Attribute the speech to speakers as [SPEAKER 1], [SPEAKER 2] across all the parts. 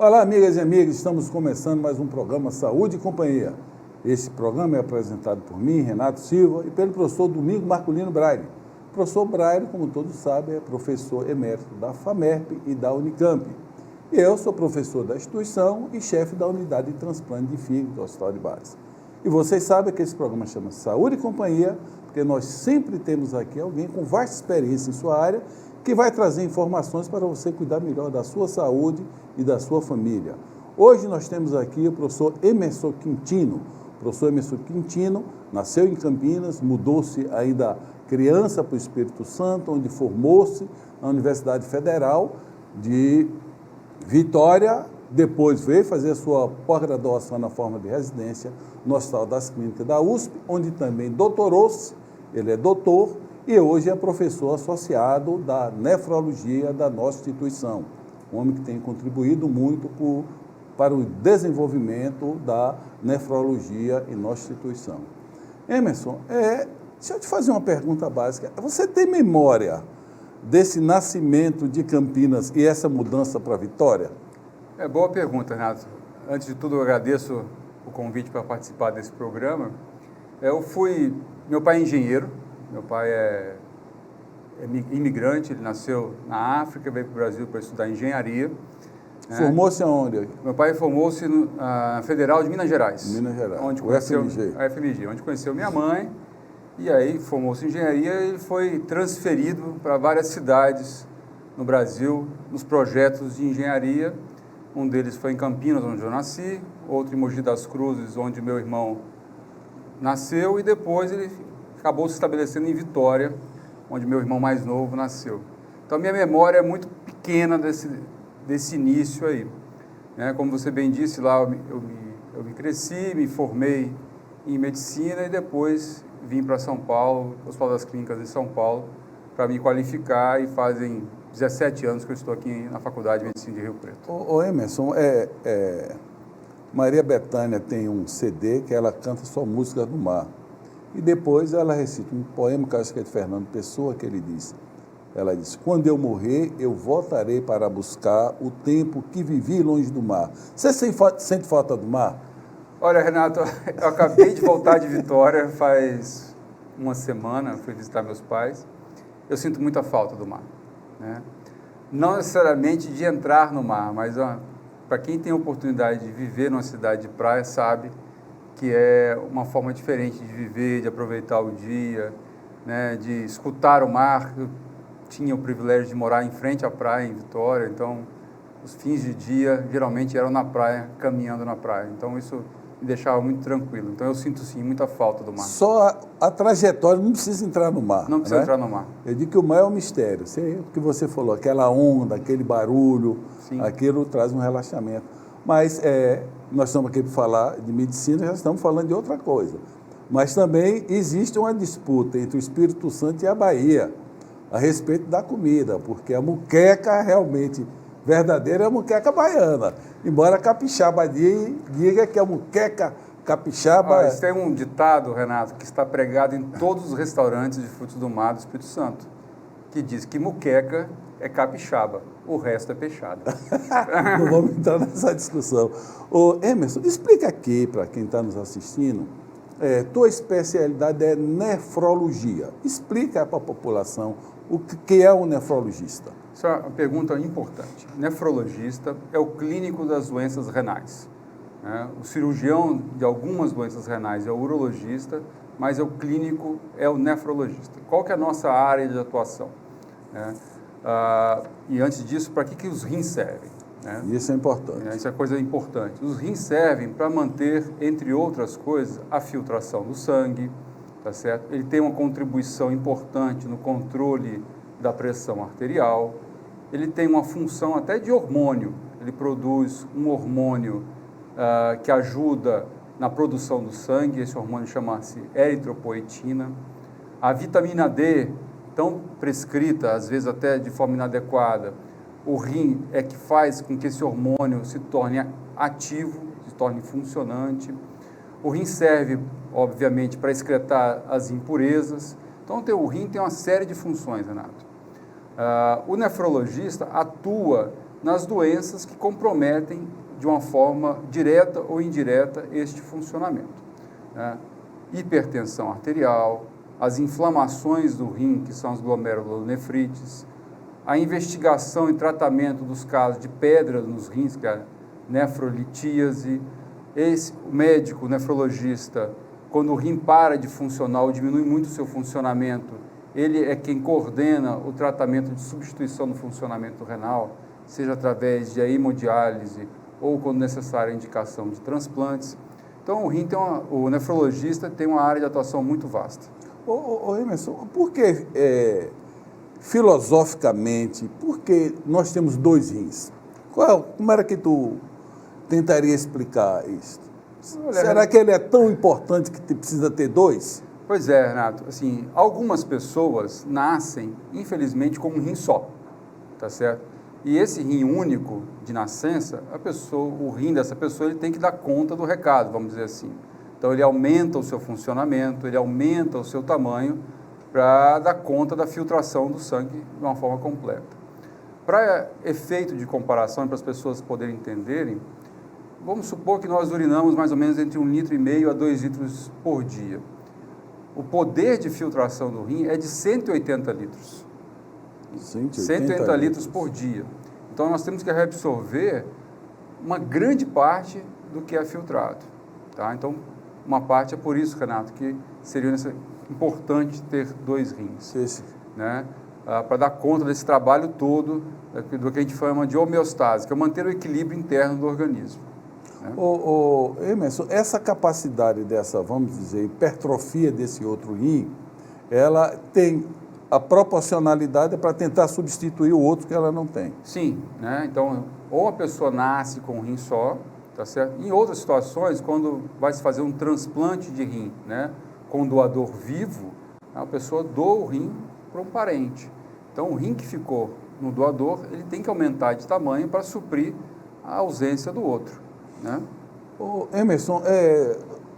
[SPEAKER 1] Olá, amigas e amigos, estamos começando mais um programa Saúde e Companhia. Esse programa é apresentado por mim, Renato Silva, e pelo professor Domingos Marculino Braille. O professor Braille, como todos sabem, é professor emérito da FAMERP e da Unicamp. Eu sou professor da instituição e chefe da unidade de transplante de fígado do Hospital de Base. E vocês sabem que esse programa chama Saúde e Companhia, porque nós sempre temos aqui alguém com vasta experiência em sua área que vai trazer informações para você cuidar melhor da sua saúde e da sua família. Hoje nós temos aqui o professor Emerson Quintino. O professor Emerson Quintino nasceu em Campinas, mudou-se ainda criança para o Espírito Santo, onde formou-se na Universidade Federal de Vitória, depois veio fazer a sua pós-graduação na forma de residência no Hospital das Clínicas da USP, onde também doutorou-se, ele é doutor, e hoje é professor associado da nefrologia da nossa instituição. Um homem que tem contribuído muito para o desenvolvimento da nefrologia em nossa instituição. Emerson, deixa eu te fazer uma pergunta básica. Você tem memória desse nascimento de Campinas e essa mudança para Vitória?
[SPEAKER 2] Boa pergunta, Renato. Antes de tudo, eu agradeço o convite para participar desse programa. Meu pai é engenheiro, meu pai é imigrante, ele nasceu na África, veio para o Brasil para estudar engenharia.
[SPEAKER 1] Formou-se aonde?
[SPEAKER 2] Meu pai formou-se na Federal de Minas Gerais.
[SPEAKER 1] Minas Gerais,
[SPEAKER 2] onde
[SPEAKER 1] o
[SPEAKER 2] conheceu,
[SPEAKER 1] FMG.
[SPEAKER 2] A FMG, onde conheceu minha mãe, e aí formou-se em engenharia e foi transferido para várias cidades no Brasil, nos projetos de engenharia. Um deles foi em Campinas, onde eu nasci, outro em Mogi das Cruzes, onde meu irmão nasceu, e depois ele acabou se estabelecendo em Vitória, onde meu irmão mais novo nasceu. Então, minha memória é muito pequena desse início aí. Como você bem disse, lá eu me cresci, me formei em medicina e depois vim para São Paulo, Hospital das Clínicas em São Paulo, para me qualificar, e fazem 17 anos que eu estou aqui na Faculdade de Medicina de Rio Preto.
[SPEAKER 1] Ô Emerson, Maria Bethânia tem um CD que ela canta só música do mar. E depois ela recita um poema que acho que é de Fernando Pessoa, que ela diz: quando eu morrer, eu voltarei para buscar o tempo que vivi longe do mar. Você sente falta do mar?
[SPEAKER 2] Olha, Renato, eu acabei de voltar de Vitória faz uma semana, fui visitar meus pais. Eu sinto muita falta do mar, Não necessariamente de entrar no mar, mas para quem tem a oportunidade de viver numa cidade de praia, sabe que é uma forma diferente de viver, de aproveitar o dia, de escutar o mar. Eu tinha o privilégio de morar em frente à praia em Vitória, então os fins de dia geralmente eram na praia, caminhando na praia. Então isso me deixava muito tranquilo. Então eu sinto sim muita falta do mar.
[SPEAKER 1] Só a trajetória, não precisa entrar no mar.
[SPEAKER 2] Não precisa entrar no mar.
[SPEAKER 1] Eu digo que o mar é um mistério. O que você falou, aquela onda, aquele barulho, sim, aquilo traz um relaxamento. Mas nós estamos aqui para falar de medicina, já estamos falando de outra coisa. Mas também existe uma disputa entre o Espírito Santo e a Bahia a respeito da comida, porque a muqueca realmente verdadeira é a muqueca baiana. Embora a capixaba diga que a muqueca capixaba...
[SPEAKER 2] Tem um ditado, Renato, que está pregado em todos os restaurantes de frutos do mar do Espírito Santo, que diz que muqueca é capixaba, o resto é peixada.
[SPEAKER 1] Não vamos entrar nessa discussão. Ô, Emerson, explica aqui para quem está nos assistindo, tua especialidade é nefrologia. Explica para a população o que é um nefrologista.
[SPEAKER 2] Isso é uma pergunta importante. Nefrologista é o clínico das doenças renais. O cirurgião de algumas doenças renais é o urologista, mas o clínico é o nefrologista. Qual que é a nossa área de atuação? E antes disso, para que os rins servem?
[SPEAKER 1] Isso é importante.
[SPEAKER 2] Isso é coisa importante. Os rins servem para manter, entre outras coisas, a filtração do sangue, tá certo? Ele tem uma contribuição importante no controle da pressão arterial. Ele tem uma função até de hormônio. Ele produz um hormônio que ajuda na produção do sangue. Esse hormônio chama-se eritropoetina. A vitamina D, tão prescrita, às vezes até de forma inadequada, o rim é que faz com que esse hormônio se torne ativo, se torne funcionante. O rim serve, obviamente, para excretar as impurezas. Então, o rim tem uma série de funções, Renato. O nefrologista atua nas doenças que comprometem de uma forma direta ou indireta este funcionamento, né? Hipertensão arterial, as inflamações do rim, que são as glomerulonefrites, a investigação e tratamento dos casos de pedra nos rins, que é a nefrolitíase. O médico, o nefrologista, quando o rim para de funcionar ou diminui muito o seu funcionamento, ele é quem coordena o tratamento de substituição do funcionamento renal, seja através de hemodiálise ou, quando necessário, a indicação de transplantes. Então, o nefrologista tem uma área de atuação muito vasta.
[SPEAKER 1] Ô Emerson, por que, filosoficamente, por que nós temos 2 rins? Como era que tu tentaria explicar isso?
[SPEAKER 2] Olha,
[SPEAKER 1] será que ele é tão importante que precisa ter 2?
[SPEAKER 2] Pois é, Renato. Assim, algumas pessoas nascem, infelizmente, com um rim só, tá certo? E esse rim único de nascença, o rim dessa pessoa, ele tem que dar conta do recado, vamos dizer assim. Então, ele aumenta o seu funcionamento, ele aumenta o seu tamanho para dar conta da filtração do sangue de uma forma completa. Para efeito de comparação, para as pessoas poderem entenderem, vamos supor que nós urinamos mais ou menos entre 1,5 litro a 2 litros por dia. O poder de filtração do rim é de 180 litros. 180 litros por dia. Então, nós temos que reabsorver uma grande parte do que é filtrado. Tá? Então, uma parte é por isso, Renato, que seria importante ter 2 rins. Né? Para dar conta desse trabalho todo, do que a gente chama de homeostase, que é manter o equilíbrio interno do organismo. Né?
[SPEAKER 1] Emerson, essa capacidade dessa, vamos dizer, hipertrofia desse outro rim, ela tem a proporcionalidade para tentar substituir o outro que ela não tem.
[SPEAKER 2] Sim, né? Então, ou a pessoa nasce com um rim só, tá certo? Em outras situações, quando vai se fazer um transplante de rim, né, com um doador vivo, a pessoa doa o rim para um parente. Então, o rim que ficou no doador, ele tem que aumentar de tamanho para suprir a ausência do outro, né?
[SPEAKER 1] Emerson,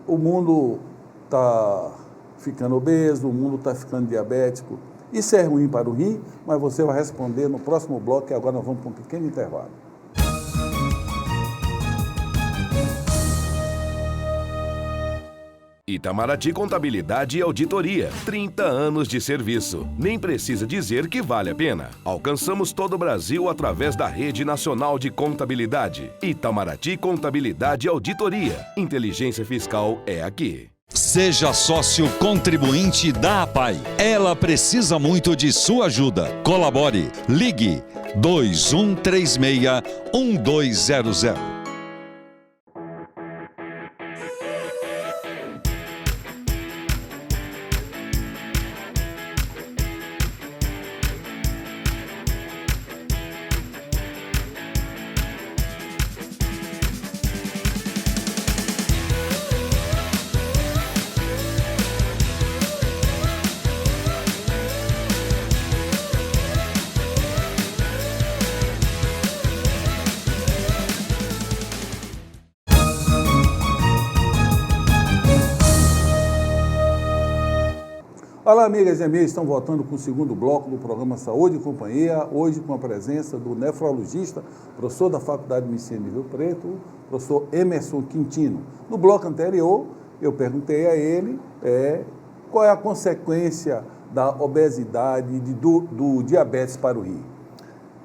[SPEAKER 1] o mundo está ficando obeso, o mundo está ficando diabético. Isso é ruim para o rim, mas você vai responder no próximo bloco, e agora nós vamos para um pequeno intervalo.
[SPEAKER 3] Itamaraty Contabilidade e Auditoria, 30 anos de serviço. Nem precisa dizer que vale a pena. Alcançamos todo o Brasil através da Rede Nacional de Contabilidade. Itamaraty Contabilidade e Auditoria. Inteligência fiscal é aqui.
[SPEAKER 4] Seja sócio contribuinte da APAI. Ela precisa muito de sua ajuda. Colabore. Ligue 2136-1200.
[SPEAKER 1] Olá, amigas e amigos, estão voltando com o segundo bloco do programa Saúde e Companhia, hoje com a presença do nefrologista, professor da Faculdade de Medicina de Rio Preto, professor Emerson Quintino. No bloco anterior, eu perguntei a ele qual é a consequência da obesidade e do diabetes para o rim.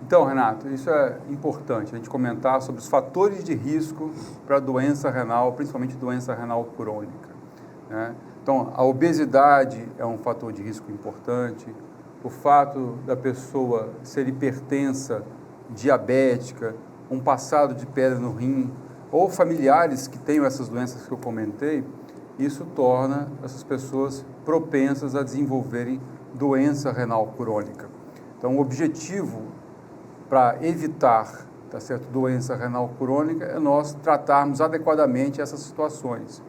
[SPEAKER 2] Então, Renato, isso é importante, a gente comentar sobre os fatores de risco para a doença renal, principalmente doença renal crônica, né? Então, a obesidade é um fator de risco importante, o fato da pessoa ser hipertensa, diabética, um passado de pedra no rim, ou familiares que tenham essas doenças que eu comentei, isso torna essas pessoas propensas a desenvolverem doença renal crônica. Então, o objetivo para evitar, tá certo, doença renal crônica é nós tratarmos adequadamente essas situações.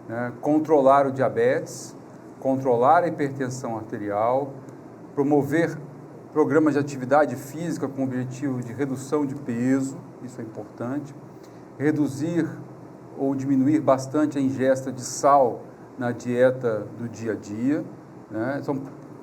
[SPEAKER 2] Né? Controlar o diabetes, controlar a hipertensão arterial, promover programas de atividade física com o objetivo de redução de peso, isso é importante, reduzir ou diminuir bastante a ingesta de sal na dieta do dia a dia, né?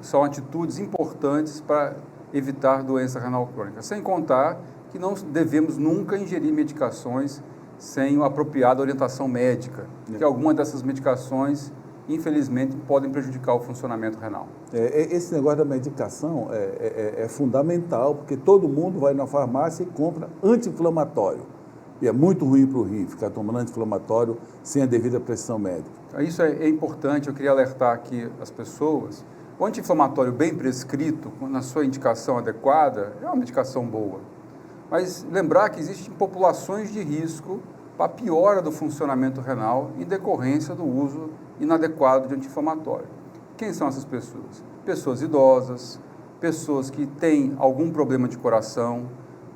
[SPEAKER 2] São atitudes importantes para evitar doença renal crônica. Sem contar que não devemos nunca ingerir medicações sem uma apropriada orientação médica, que algumas dessas medicações, infelizmente, podem prejudicar o funcionamento renal.
[SPEAKER 1] Esse negócio da medicação é fundamental, porque todo mundo vai na farmácia e compra anti-inflamatório. E é muito ruim para o rim ficar tomando anti-inflamatório sem a devida prescrição médica.
[SPEAKER 2] Isso é importante, eu queria alertar aqui as pessoas. O anti-inflamatório bem prescrito, na sua indicação adequada, é uma medicação boa. Mas lembrar que existem populações de risco para a piora do funcionamento renal em decorrência do uso inadequado de anti-inflamatório. Quem são essas pessoas? Pessoas idosas, pessoas que têm algum problema de coração,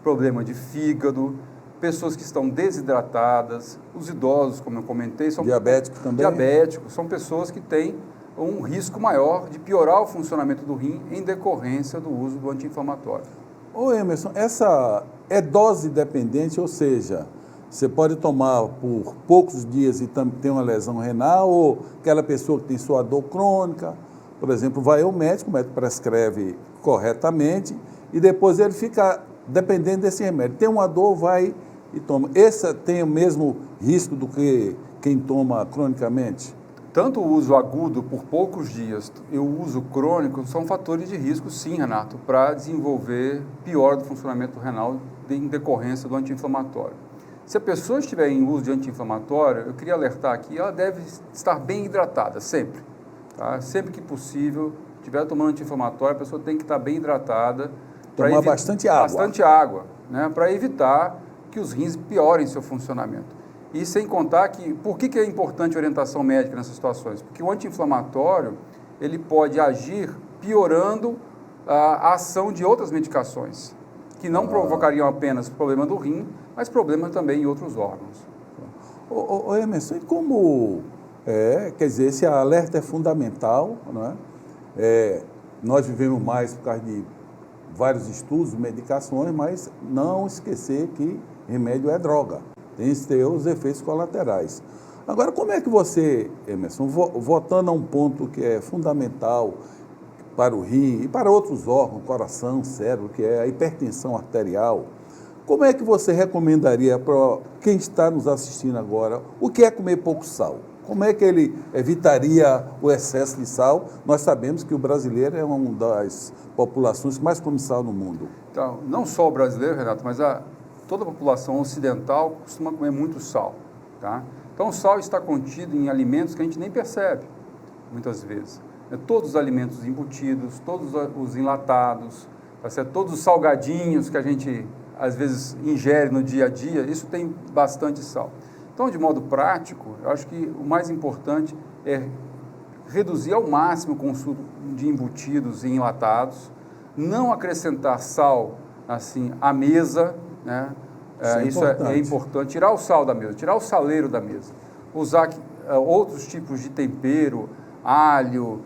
[SPEAKER 2] problema de fígado, pessoas que estão desidratadas, os idosos, como eu comentei, são
[SPEAKER 1] diabéticos também.
[SPEAKER 2] Diabéticos, são pessoas que têm um risco maior de piorar o funcionamento do rim em decorrência do uso do anti-inflamatório.
[SPEAKER 1] Ô Emerson, essa é dose dependente, ou seja, você pode tomar por poucos dias e ter uma lesão renal, ou aquela pessoa que tem sua dor crônica, por exemplo, vai ao médico, o médico prescreve corretamente e depois ele fica dependendo desse remédio. Tem uma dor, vai e toma. Esse tem o mesmo risco do que quem toma cronicamente?
[SPEAKER 2] Tanto o uso agudo por poucos dias e o uso crônico são fatores de risco, sim, Renato, para desenvolver pior do funcionamento renal em decorrência do anti-inflamatório. Se a pessoa estiver em uso de anti-inflamatório, eu queria alertar aqui, ela deve estar bem hidratada, sempre. Tá? Sempre que possível, estiver tomando anti-inflamatório, a pessoa tem que estar bem hidratada.
[SPEAKER 1] Tomar bastante água.
[SPEAKER 2] Bastante água, né? Para evitar que os rins piorem seu funcionamento. E sem contar que, por que é importante a orientação médica nessas situações? Porque o anti-inflamatório, ele pode agir piorando a ação de outras medicações, que não provocariam apenas problema do rim, mas problema também em outros órgãos.
[SPEAKER 1] Ô Emerson, e como, quer dizer, esse alerta é fundamental, não é? Nós vivemos mais por causa de vários estudos, medicações, mas não esquecer que remédio é droga. Tem que ter os efeitos colaterais. Agora, como é que você, Emerson, voltando a um ponto que é fundamental para o rim e para outros órgãos, coração, cérebro, que é a hipertensão arterial, como é que você recomendaria para quem está nos assistindo agora o que é comer pouco sal? Como é que ele evitaria o excesso de sal? Nós sabemos que o brasileiro é uma das populações que mais come sal no mundo.
[SPEAKER 2] Então, não só o brasileiro, Renato, mas toda a população ocidental costuma comer muito sal. Tá? Então, o sal está contido em alimentos que a gente nem percebe, muitas vezes. Todos os alimentos embutidos, todos os enlatados, tá certo? Todos os salgadinhos que a gente, às vezes, ingere no dia a dia, isso tem bastante sal. Então, de modo prático, eu acho que o mais importante é reduzir ao máximo o consumo de embutidos e enlatados, não acrescentar sal assim à mesa, né? Isso é importante. Tirar o sal da mesa, tirar o saleiro da mesa. Usar outros tipos de tempero, alho,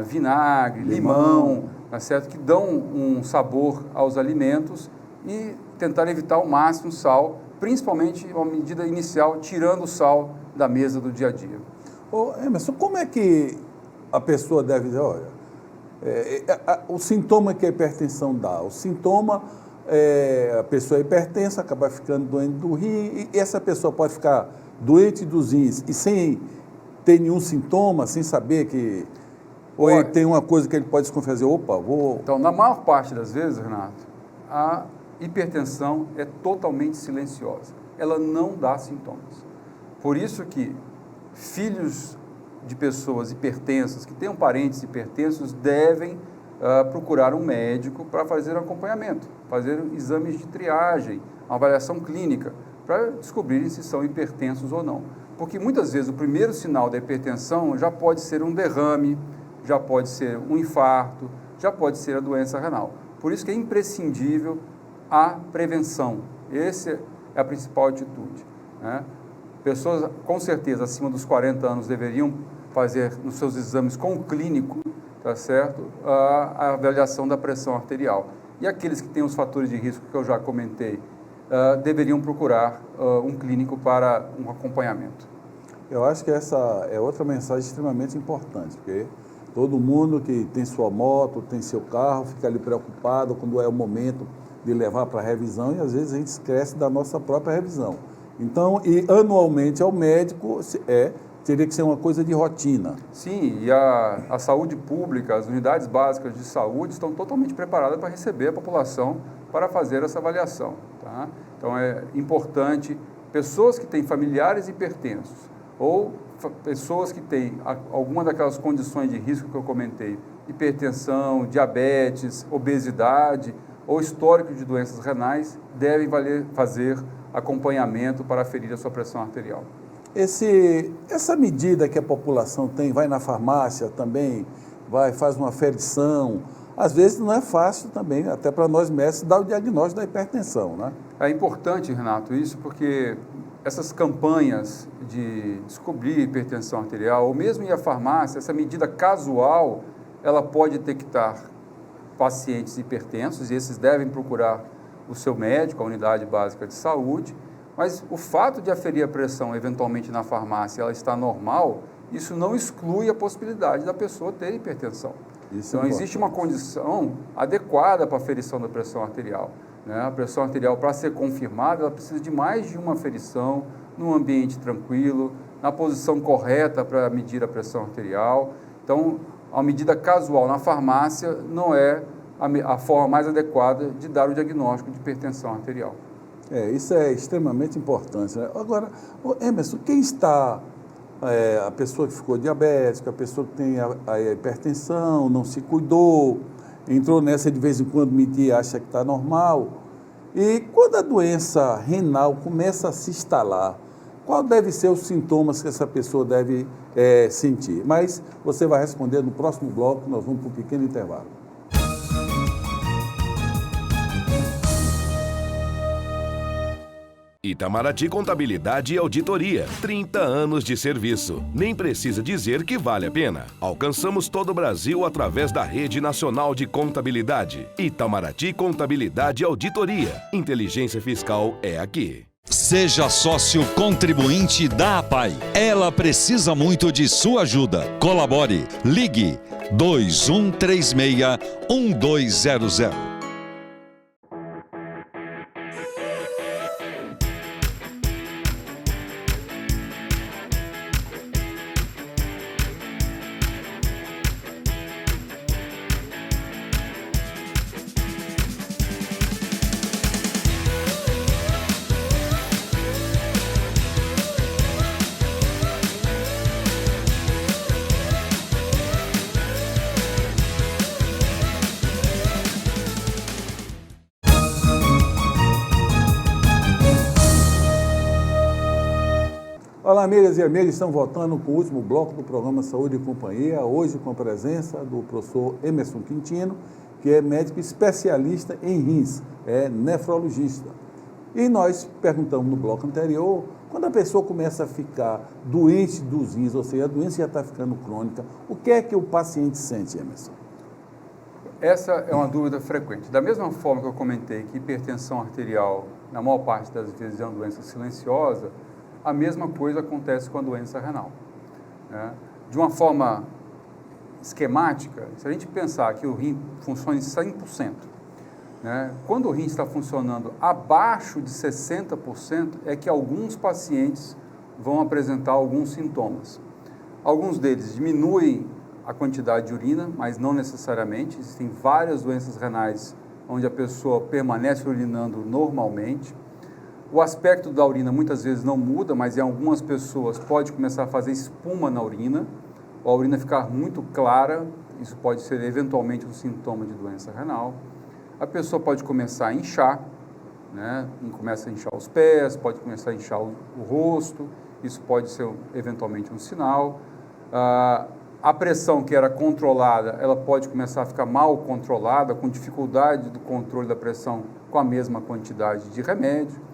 [SPEAKER 2] vinagre, limão, tá certo? Que dão um sabor aos alimentos e tentar evitar ao máximo o sal, principalmente uma medida inicial, tirando o sal da mesa do dia a dia.
[SPEAKER 1] Ô Emerson, como é que a pessoa deve dizer, olha, o sintoma que a hipertensão dá, o sintoma a pessoa é hipertensa, acaba ficando doente do rim, e essa pessoa pode ficar doente dos rins e sem ter nenhum sintoma, sem saber que... Ou ele tem uma coisa que ele pode desconfiar, dizer, opa, vou...
[SPEAKER 2] Então, na maior parte das vezes, Renato, a hipertensão é totalmente silenciosa. Ela não dá sintomas. Por isso que filhos de pessoas hipertensas, que tenham parentes hipertensos, devem procurar um médico para fazer um acompanhamento, fazer exames de triagem, uma avaliação clínica, para descobrirem se são hipertensos ou não. Porque muitas vezes o primeiro sinal da hipertensão já pode ser um derrame, já pode ser um infarto, já pode ser a doença renal. Por isso que é imprescindível a prevenção. Essa é a principal atitude, né? Pessoas, com certeza, acima dos 40 anos deveriam fazer nos seus exames com o clínico, tá certo? A avaliação da pressão arterial. E aqueles que têm os fatores de risco que eu já comentei, deveriam procurar um clínico para um acompanhamento.
[SPEAKER 1] Eu acho que essa é outra mensagem extremamente importante, porque Todo mundo que tem sua moto, tem seu carro, fica ali preocupado quando é o momento de levar para a revisão e às vezes a gente esquece da nossa própria revisão. Então, e anualmente ao médico teria que ser uma coisa de rotina.
[SPEAKER 2] Sim, e a saúde pública, as unidades básicas de saúde estão totalmente preparadas para receber a população para fazer essa avaliação. Tá? Então, é importante, pessoas que têm familiares hipertensos ou pessoas que têm alguma daquelas condições de risco que eu comentei, hipertensão, diabetes, obesidade ou histórico de doenças renais, devem fazer acompanhamento para aferir a sua pressão arterial.
[SPEAKER 1] Essa medida que a população tem, vai na farmácia também, faz uma aferição, às vezes não é fácil também, até para nós médicos, dar o diagnóstico da hipertensão, né?
[SPEAKER 2] É importante, Renato, isso porque essas campanhas de descobrir hipertensão arterial, ou mesmo ir à farmácia, essa medida casual, ela pode detectar pacientes hipertensos, e esses devem procurar o seu médico, a unidade básica de saúde, mas o fato de aferir a pressão eventualmente na farmácia, ela está normal, isso não exclui a possibilidade da pessoa ter hipertensão. Então, existe uma condição adequada para a aferição da pressão arterial. Né? A pressão arterial, para ser confirmada, ela precisa de mais de uma aferição, num ambiente tranquilo, na posição correta para medir a pressão arterial. Então, a medida casual na farmácia não é a forma mais adequada de dar o diagnóstico de hipertensão arterial.
[SPEAKER 1] Isso é extremamente importante, né? Agora, Emerson, quem está, a pessoa que ficou diabética, a pessoa que tem a hipertensão, não se cuidou, entrou nessa de vez em quando medir e acha que está normal, e quando a doença renal começa a se instalar, qual deve ser os sintomas que essa pessoa deve sentir? Mas você vai responder no próximo bloco, nós vamos para um pequeno intervalo.
[SPEAKER 3] Itamaraty Contabilidade e Auditoria. 30 anos de serviço. Nem precisa dizer que vale a pena. Alcançamos todo o Brasil através da Rede Nacional de Contabilidade. Itamaraty Contabilidade e Auditoria. Inteligência fiscal é aqui.
[SPEAKER 4] Seja sócio contribuinte da APAI. Ela precisa muito de sua ajuda. Colabore. Ligue 2136-1200.
[SPEAKER 1] Olá, amigas e amigos, estamos voltando com o último bloco do programa Saúde e Companhia, hoje com a presença do professor Emerson Quintino, que é médico especialista em rins, é nefrologista. E nós perguntamos no bloco anterior, quando a pessoa começa a ficar doente dos rins, ou seja, a doença já está ficando crônica, o que é que o paciente sente, Emerson?
[SPEAKER 2] Essa é uma dúvida frequente. Da mesma forma que eu comentei que hipertensão arterial, na maior parte das vezes, é uma doença silenciosa, a mesma coisa acontece com a doença renal. Né? De uma forma esquemática, se a gente pensar que o rim funciona em 100%, né? Quando o rim está funcionando abaixo de 60%, é que alguns pacientes vão apresentar alguns sintomas. Alguns deles diminuem a quantidade de urina, mas não necessariamente. Existem várias doenças renais onde a pessoa permanece urinando normalmente. O aspecto da urina muitas vezes não muda, mas em algumas pessoas pode começar a fazer espuma na urina, ou a urina ficar muito clara, isso pode ser eventualmente um sintoma de doença renal. A pessoa pode começar a inchar, né? Começa a inchar os pés, pode começar a inchar o rosto, isso pode ser eventualmente um sinal. A pressão que era controlada, ela pode começar a ficar mal controlada, com dificuldade do controle da pressão com a mesma quantidade de remédio.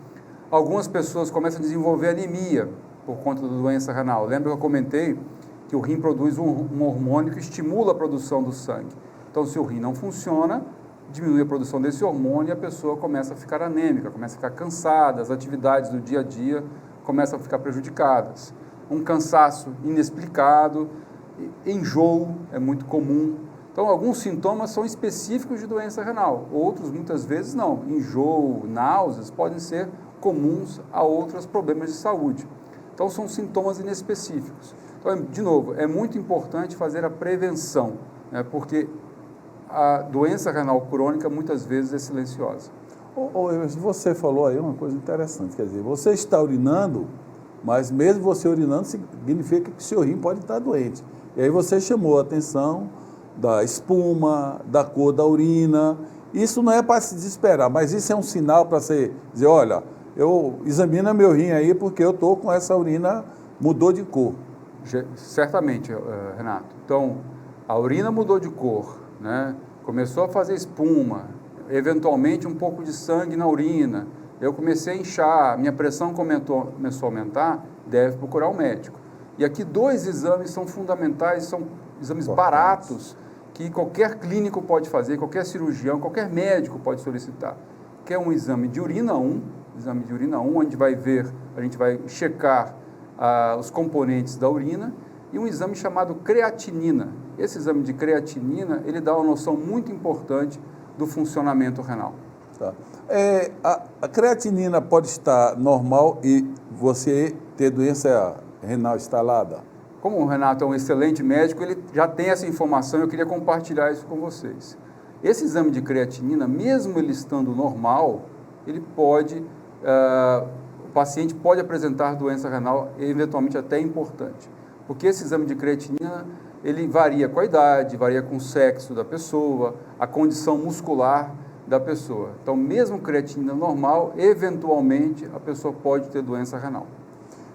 [SPEAKER 2] Algumas pessoas começam a desenvolver anemia por conta da doença renal. Lembra que eu comentei que o rim produz um hormônio que estimula a produção do sangue. Então, se o rim não funciona, diminui a produção desse hormônio e a pessoa começa a ficar anêmica, começa a ficar cansada, as atividades do dia a dia começam a ficar prejudicadas. Um cansaço inexplicado, enjoo é muito comum. Então, alguns sintomas são específicos de doença renal, outros muitas vezes não. Enjoo, náuseas podem ser comuns a outros problemas de saúde. Então, são sintomas inespecíficos. Então, de novo, é muito importante fazer a prevenção, né, porque a doença renal crônica muitas vezes é silenciosa.
[SPEAKER 1] Você falou aí uma coisa interessante, quer dizer, você está urinando, mas mesmo você urinando significa que o seu rim pode estar doente. E aí você chamou a atenção da espuma, da cor da urina. Isso não é para se desesperar, mas isso é um sinal para você dizer, olha, examina meu rim aí porque eu estou com essa urina, mudou de cor.
[SPEAKER 2] Certamente, Renato. Então, a urina mudou de cor, né? Começou a fazer espuma, eventualmente um pouco de sangue na urina, eu comecei a inchar, minha pressão começou a aumentar, deve procurar um médico. E aqui 2 exames são fundamentais, são exames baratos, que qualquer clínico pode fazer, qualquer cirurgião, qualquer médico pode solicitar, que é um exame de urina 1, onde a gente vai checar os componentes da urina, e um exame chamado creatinina. Esse exame de creatinina, ele dá uma noção muito importante do funcionamento renal.
[SPEAKER 1] Tá. A creatinina pode estar normal e você ter doença renal instalada?
[SPEAKER 2] Como o Renato é um excelente médico, ele já tem essa informação, eu queria compartilhar isso com vocês. Esse exame de creatinina, mesmo ele estando normal, ele pode, o paciente pode apresentar doença renal, eventualmente até importante. Porque esse exame de creatinina, ele varia com a idade, varia com o sexo da pessoa, a condição muscular da pessoa. Então, mesmo creatinina normal, eventualmente a pessoa pode ter doença renal.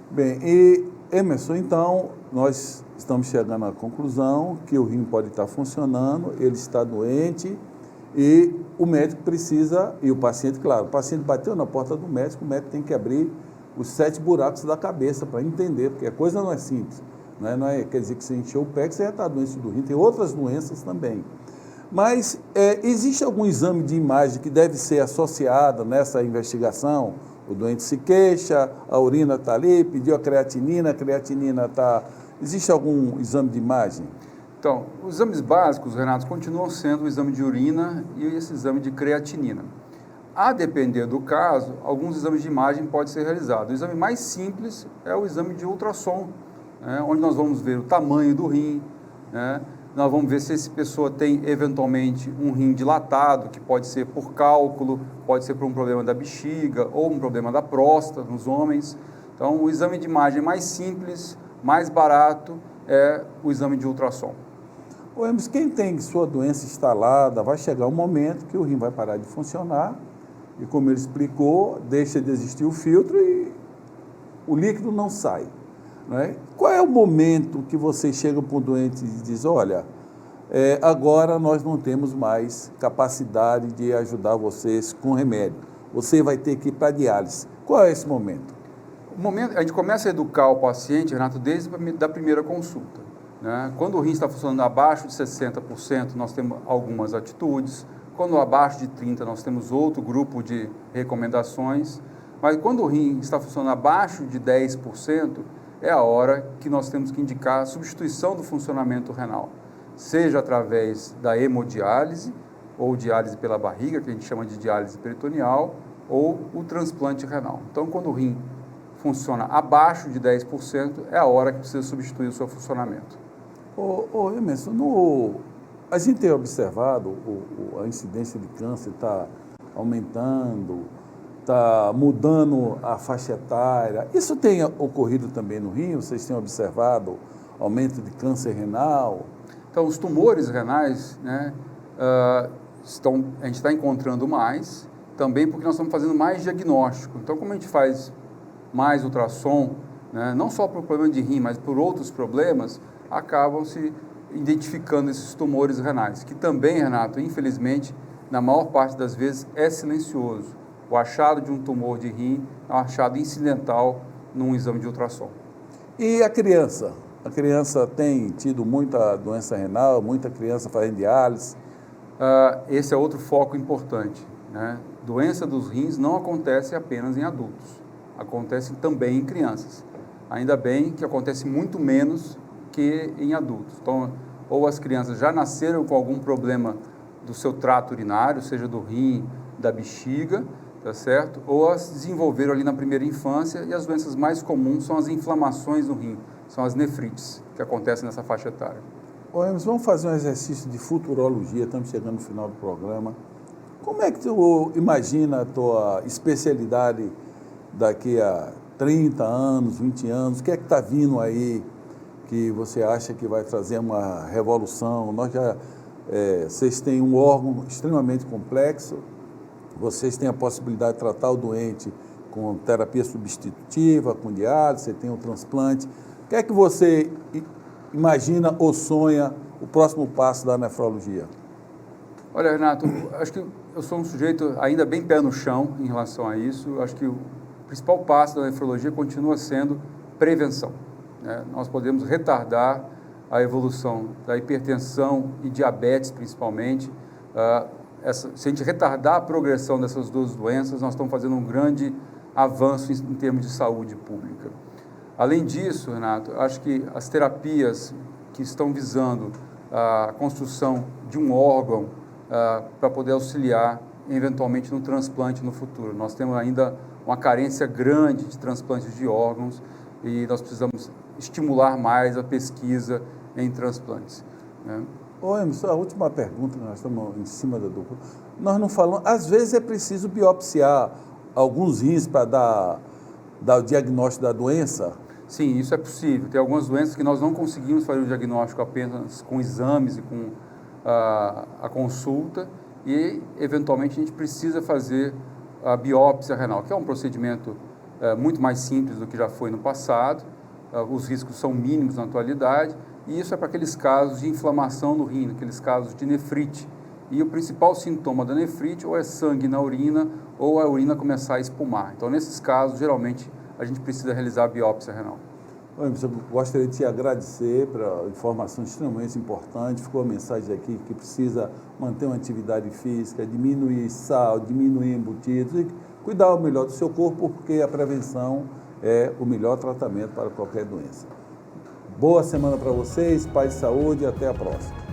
[SPEAKER 1] Bem, e Emerson, então, nós estamos chegando à conclusão que o rim pode estar funcionando, ele está doente e o médico precisa, e o paciente, claro, o paciente bateu na porta do médico, o médico tem que abrir os 7 buracos da cabeça para entender, porque a coisa não é simples, não é, quer dizer que você encheu o pé que você já está doente do rim, tem outras doenças também. Mas existe algum exame de imagem que deve ser associado nessa investigação? O doente se queixa, a urina está ali, pediu a creatinina está... Existe algum exame de imagem?
[SPEAKER 2] Então, os exames básicos, Renato, continuam sendo o exame de urina e esse exame de creatinina. A depender do caso, alguns exames de imagem podem ser realizados. O exame mais simples é o exame de ultrassom, né, onde nós vamos ver o tamanho do rim, né, nós vamos ver se essa pessoa tem, eventualmente, um rim dilatado, que pode ser por cálculo, pode ser por um problema da bexiga ou um problema da próstata nos homens. Então, o exame de imagem mais simples, mais barato, é o exame de ultrassom.
[SPEAKER 1] Mas quem tem sua doença instalada, vai chegar um momento que o rim vai parar de funcionar e, como ele explicou, deixa de existir o filtro e o líquido não sai. Né? Qual é o momento que você chega para o doente e diz, olha, agora nós não temos mais capacidade de ajudar vocês com remédio, você vai ter que ir para diálise. Qual é esse momento?
[SPEAKER 2] O momento, a gente começa a educar o paciente, Renato, desde a primeira consulta. Né? Quando o rim está funcionando abaixo de 60%, nós temos algumas atitudes. Quando abaixo de 30%, nós temos outro grupo de recomendações. Mas quando o rim está funcionando abaixo de 10%, é a hora que nós temos que indicar a substituição do funcionamento renal, seja através da hemodiálise, ou diálise pela barriga, que a gente chama de diálise peritoneal, ou o transplante renal. Então, quando o rim funciona abaixo de 10%, é a hora que precisa substituir o seu funcionamento.
[SPEAKER 1] Emerson, a gente tem observado a incidência de câncer está aumentando, está mudando a faixa etária. Isso tem ocorrido também no rim? Vocês têm observado aumento de câncer renal?
[SPEAKER 2] Então, os tumores renais, né, a gente está encontrando mais, também porque nós estamos fazendo mais diagnóstico. Então, como a gente faz mais ultrassom, né, não só por problema de rim, mas por outros problemas, acabam se identificando esses tumores renais, que também, Renato, infelizmente, na maior parte das vezes, é silencioso. O achado de um tumor de rim é um achado incidental num exame de ultrassom.
[SPEAKER 1] E a criança? A criança tem tido muita doença renal, muita criança fazendo diálise?
[SPEAKER 2] Esse é outro foco importante, né? Doença dos rins não acontece apenas em adultos, acontece também em crianças. Ainda bem que acontece muito menos que em adultos. Então, ou as crianças já nasceram com algum problema do seu trato urinário, seja do rim, da bexiga, tá certo? Ou as desenvolveram ali na primeira infância, e as doenças mais comuns são as inflamações no rim, são as nefrites, que acontecem nessa faixa etária.
[SPEAKER 1] Ô, Emerson, vamos fazer um exercício de futurologia, estamos chegando no final do programa. Como é que tu imagina a tua especialidade daqui a 30 anos, 20 anos? O que é que está vindo aí que você acha que vai trazer uma revolução? Vocês têm um órgão extremamente complexo, vocês têm a possibilidade de tratar o doente com terapia substitutiva, com diálise, você tem o transplante. O que é que você imagina ou sonha o próximo passo da nefrologia?
[SPEAKER 2] Olha, Renato, acho que eu sou um sujeito ainda bem pé no chão em relação a isso. Acho que o principal passo da nefrologia continua sendo prevenção, né? Nós podemos retardar a evolução da hipertensão e diabetes, principalmente. Se a gente retardar a progressão dessas duas doenças, nós estamos fazendo um grande avanço em termos de saúde pública. Além disso, Renato, acho que as terapias que estão visando a construção de um órgão para poder auxiliar, eventualmente, no transplante no futuro. Nós temos ainda uma carência grande de transplantes de órgãos e nós precisamos estimular mais a pesquisa em transplantes, né?
[SPEAKER 1] Ô, Emerson, a última pergunta, nós estamos em cima da dupla. Nós não falamos, às vezes é preciso biopsiar alguns rins para dar o diagnóstico da doença?
[SPEAKER 2] Sim, isso é possível. Tem algumas doenças que nós não conseguimos fazer o diagnóstico apenas com exames e com a consulta, e eventualmente a gente precisa fazer a biópsia renal, que é um procedimento muito mais simples do que já foi no passado. Os riscos são mínimos na atualidade, e isso é para aqueles casos de inflamação no rim, aqueles casos de nefrite. E o principal sintoma da nefrite ou é sangue na urina, ou a urina começar a espumar. Então, nesses casos, geralmente, a gente precisa realizar a biópsia renal.
[SPEAKER 1] Eu gostaria de te agradecer pela informação extremamente importante. Ficou a mensagem aqui que precisa manter uma atividade física, diminuir sal, diminuir embutidos e cuidar melhor do seu corpo, porque a prevenção é o melhor tratamento para qualquer doença. Boa semana para vocês, paz e saúde e até a próxima.